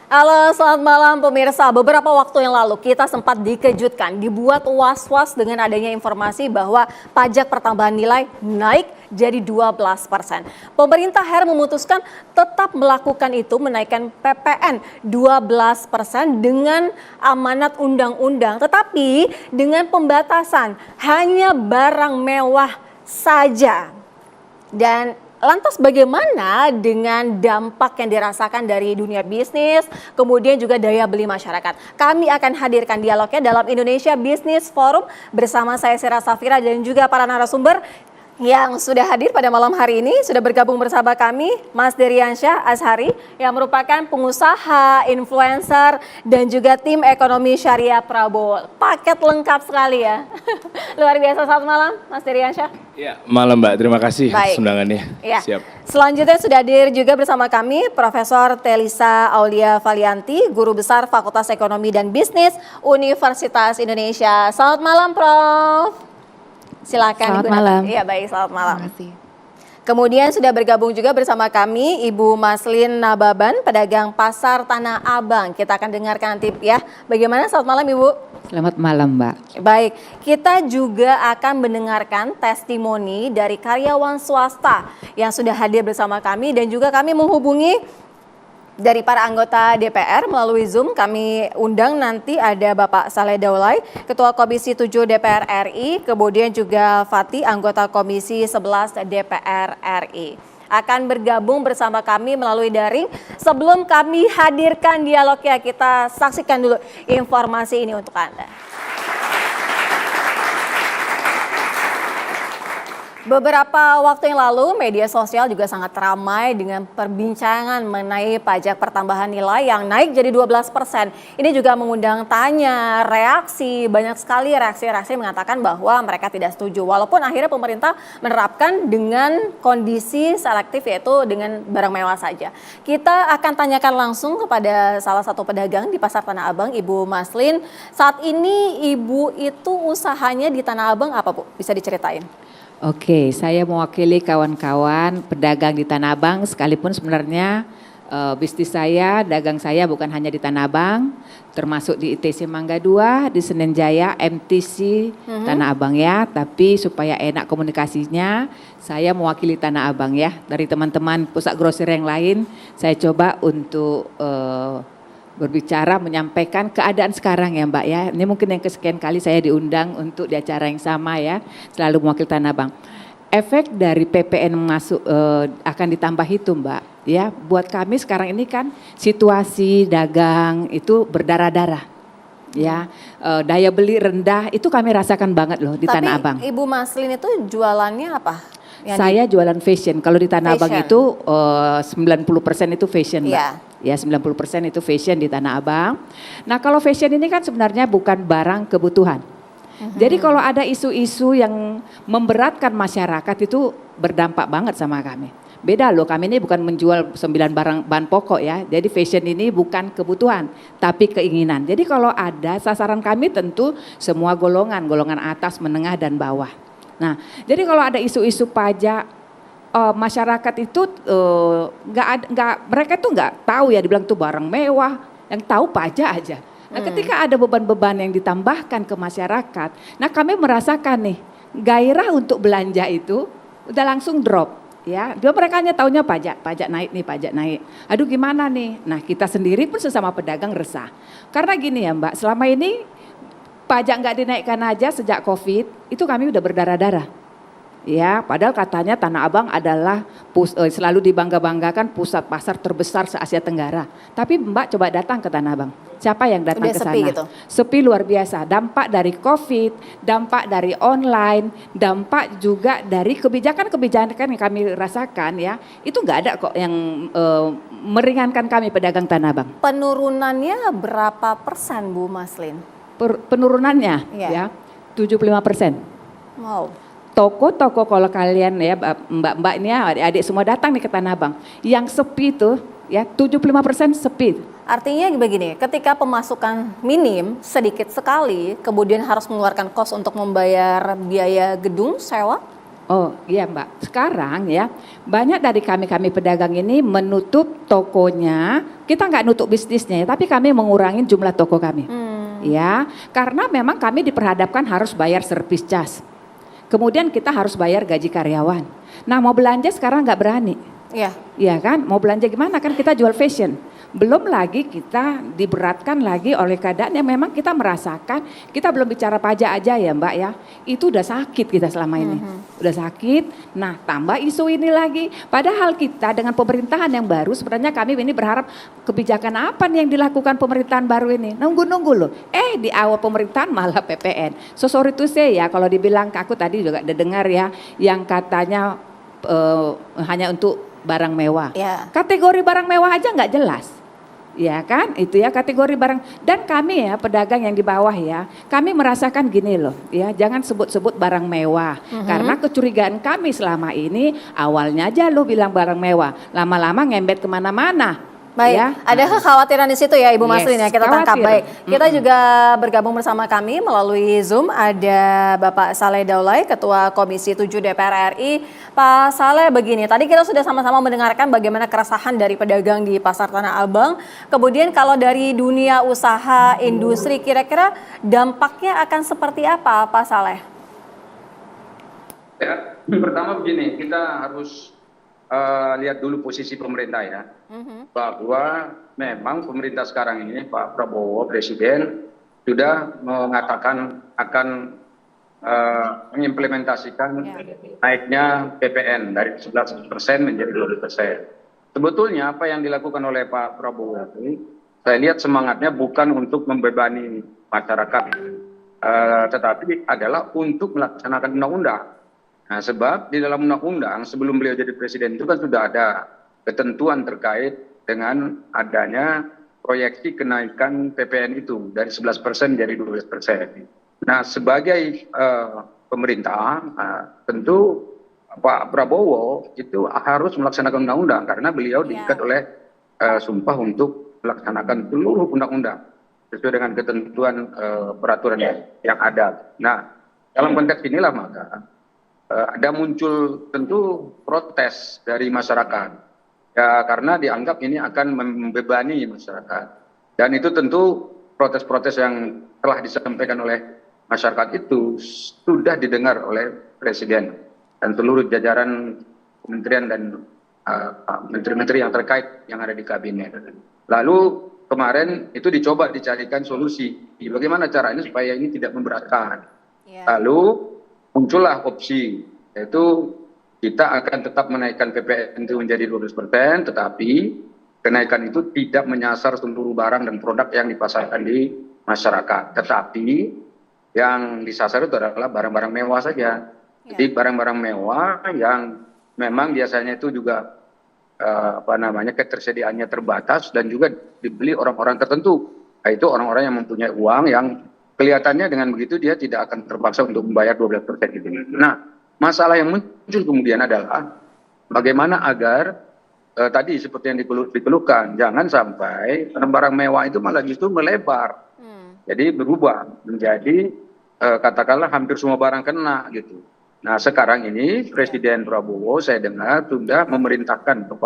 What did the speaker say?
Halo, selamat malam pemirsa. Beberapa waktu yang lalu kita sempat dikejutkan, dibuat was-was dengan adanya informasi bahwa pajak pertambahan nilai naik jadi 12%. Pemerintah akhirnya memutuskan tetap melakukan itu, menaikkan PPN 12% dengan amanat undang-undang, tetapi dengan pembatasan hanya barang mewah saja. Dan lantas bagaimana dengan dampak yang dirasakan dari dunia bisnis, kemudian juga daya beli masyarakat? Kami akan hadirkan dialognya dalam Indonesia Business Forum bersama saya Sira Safira dan juga para narasumber yang sudah hadir pada malam hari ini. Sudah bergabung bersama kami Mas Deriansyah Azhari yang merupakan pengusaha, influencer dan juga tim ekonomi syariah Prabowo. Paket lengkap sekali ya. Luar biasa. Selamat malam Mas Deriansyah. Ya, malam Mbak. Terima kasih atas undangannya. Ya. Siap. Selanjutnya sudah hadir juga bersama kami Profesor Telisa Aulia Valianti, Guru Besar Fakultas Ekonomi dan Bisnis Universitas Indonesia. Selamat malam Prof. Silakan. Selamat malam. Iya baik, selamat malam. Terima kasih. Kemudian sudah bergabung juga bersama kami Ibu Maslin Nababan, pedagang pasar Tanah Abang. Kita akan dengarkan nanti ya. Bagaimana? Selamat malam Ibu. Selamat malam Mbak. Baik, kita juga akan mendengarkan testimoni dari karyawan swasta yang sudah hadir bersama kami dan juga kami menghubungi dari para anggota DPR melalui Zoom. Kami undang nanti ada Bapak Saleh Daulay, Ketua Komisi 7 DPR RI, kemudian juga Fatih, anggota Komisi 11 DPR RI. Akan bergabung bersama kami melalui daring. Sebelum kami hadirkan dialognya, kita saksikan dulu informasi ini untuk Anda. Beberapa waktu yang lalu media sosial juga sangat ramai dengan perbincangan mengenai pajak pertambahan nilai yang naik jadi 12%. Ini juga mengundang tanya, reaksi, banyak sekali reaksi-reaksi mengatakan bahwa mereka tidak setuju. Walaupun akhirnya pemerintah menerapkan dengan kondisi selektif yaitu dengan barang mewah saja. Kita akan tanyakan langsung kepada salah satu pedagang di Pasar Tanah Abang, Ibu Maslin. Saat ini Ibu itu usahanya di Tanah Abang apa Bu? Bisa diceritain? Oke, saya mewakili kawan-kawan pedagang di Tanah Abang, sekalipun sebenarnya bisnis saya, dagang saya bukan hanya di Tanah Abang, termasuk di ITC Mangga 2, di Senen Jaya, MTC Tanah Abang ya. Tapi supaya enak komunikasinya, saya mewakili Tanah Abang ya. Dari teman-teman pusat grosir yang lain, saya coba untuk berbicara, menyampaikan keadaan sekarang ya Mbak ya. Ini mungkin yang kesekian kali saya diundang untuk di acara yang sama ya, selalu mewakili Tanah Abang. Efek dari PPN masuk akan ditambah itu Mbak ya. Buat kami sekarang ini kan situasi dagang itu berdarah-darah ya. Daya beli rendah itu kami rasakan banget loh di Tanah Abang. Tapi Ibu Maslin itu jualannya apa? Saya jualan fashion. Kalau di Tanah Abang itu 90% itu fashion Mbak. Iya. Ya 90% itu fashion di Tanah Abang. Nah kalau fashion ini kan sebenarnya bukan barang kebutuhan. Jadi kalau ada isu-isu yang memberatkan masyarakat itu berdampak banget sama kami. Beda loh, kami ini bukan menjual 9 barang bahan pokok ya. Jadi fashion ini bukan kebutuhan tapi keinginan. Jadi kalau ada sasaran kami tentu semua golongan, golongan atas, menengah dan bawah. Nah jadi kalau ada isu-isu pajak, masyarakat itu mereka tuh nggak tahu ya, dibilang tuh barang mewah, yang tahu pajak aja. Nah ketika ada beban-beban yang ditambahkan ke masyarakat, nah kami merasakan nih gairah untuk belanja itu udah langsung drop ya. Dia mereka hanya taunya pajak naik nih, pajak naik. Aduh gimana nih? Nah kita sendiri pun sesama pedagang resah. Karena gini ya Mbak, selama ini pajak nggak dinaikkan aja sejak COVID, itu kami udah berdarah-darah. Ya, padahal katanya Tanah Abang adalah selalu dibangga-banggakan pusat pasar terbesar se-Asia Tenggara. Tapi Mbak coba datang ke Tanah Abang. Siapa yang datang ke sana? Sepi gitu. Sepi luar biasa. Dampak dari COVID, dampak dari online, dampak juga dari kebijakan-kebijakan yang kami rasakan ya. Itu nggak ada kok yang meringankan kami pedagang Tanah Abang. Penurunannya berapa persen Bu Maslin? Penurunannya ya 75%. Wow. Toko-toko kalau kalian ya mbak-mbak ini ya, adik-adik semua datang nih ke Tanah Abang. Yang sepi itu ya 75% sepi. Artinya begini, ketika pemasukan minim sedikit sekali, kemudian harus mengeluarkan kos untuk membayar biaya gedung sewa, Oh iya Mbak, sekarang ya banyak dari kami pedagang ini menutup tokonya, kita nggak nutup bisnisnya ya, tapi kami mengurangi jumlah toko kami. Ya, karena memang kami diperhadapkan harus bayar service charge. Kemudian kita harus bayar gaji karyawan. Nah mau belanja sekarang nggak berani. Iya. Iya kan, mau belanja gimana kan kita jual fashion. Belum lagi kita diberatkan lagi oleh keadaan yang memang kita merasakan, kita belum bicara pajak aja ya Mbak ya. Itu udah sakit kita selama ini. Udah sakit, nah tambah isu ini lagi. Padahal kita dengan pemerintahan yang baru sebenarnya kami ini berharap kebijakan apa nih yang dilakukan pemerintahan baru ini. Nunggu-nunggu loh, di awal pemerintahan malah PPN. So sorry to say ya kalau dibilang aku tadi juga udah dengar ya yang katanya hanya untuk barang mewah. Ya. Kategori barang mewah aja nggak jelas. Ya kan, itu ya kategori barang. Dan kami ya pedagang yang di bawah ya, kami merasakan gini loh, ya jangan sebut-sebut barang mewah. Karena kecurigaan kami selama ini, awalnya aja lo bilang barang mewah, lama-lama ngembet kemana-mana. Baik, Ya. ada kekhawatiran di situ ya Ibu Yes, Maslin ya, kita tangkap. khawatir. Baik, kita juga bergabung bersama kami melalui Zoom, ada Bapak Saleh Daulay, Ketua Komisi 7 DPR RI. Pak Saleh, begini, tadi kita sudah sama-sama mendengarkan bagaimana keresahan dari pedagang di Pasar Tanah Abang. Kemudian kalau dari dunia usaha, industri, kira-kira dampaknya akan seperti apa Pak Saleh? Ya, pertama begini, kita harus lihat dulu posisi pemerintah ya, bahwa memang pemerintah sekarang ini Pak Prabowo Presiden sudah mengatakan akan mengimplementasikan naiknya PPN dari 11% menjadi 12%. Sebetulnya apa yang dilakukan oleh Pak Prabowo ini, saya lihat semangatnya bukan untuk membebani masyarakat, tetapi adalah untuk melaksanakan undang-undang. Nah, sebab di dalam undang-undang sebelum beliau jadi presiden itu kan sudah ada ketentuan terkait dengan adanya proyeksi kenaikan PPN itu dari 11% jadi 12%. Nah, sebagai pemerintah, tentu Pak Prabowo itu harus melaksanakan undang-undang karena beliau diikat oleh sumpah untuk melaksanakan seluruh undang-undang sesuai dengan ketentuan peraturan yang ada. Nah, dalam konteks inilah maka ada muncul tentu protes dari masyarakat ya, karena dianggap ini akan membebani masyarakat, dan itu tentu protes-protes yang telah disampaikan oleh masyarakat itu sudah didengar oleh Presiden dan seluruh jajaran kementerian dan menteri-menteri yang terkait yang ada di kabinet. Lalu kemarin itu dicoba dicarikan solusi bagaimana caranya supaya ini tidak memberatkan. Lalu muncullah opsi, yaitu kita akan tetap menaikkan PPN itu menjadi 12%, tetapi kenaikan itu tidak menyasar seluruh barang dan produk yang dipasarkan di masyarakat. Tetapi yang disasar itu adalah barang-barang mewah saja. Jadi barang-barang mewah yang memang biasanya itu juga ketersediaannya terbatas dan juga dibeli orang-orang tertentu. Yaitu orang-orang yang mempunyai uang yang kelihatannya dengan begitu dia tidak akan terpaksa untuk membayar 12% gitu. Nah, masalah yang muncul kemudian adalah bagaimana agar tadi seperti yang dikeluhkan, jangan sampai barang mewah itu malah justru melebar. Jadi berubah menjadi katakanlah hampir semua barang kena gitu. Nah, sekarang ini Presiden Prabowo saya dengar sudah memerintahkan kepada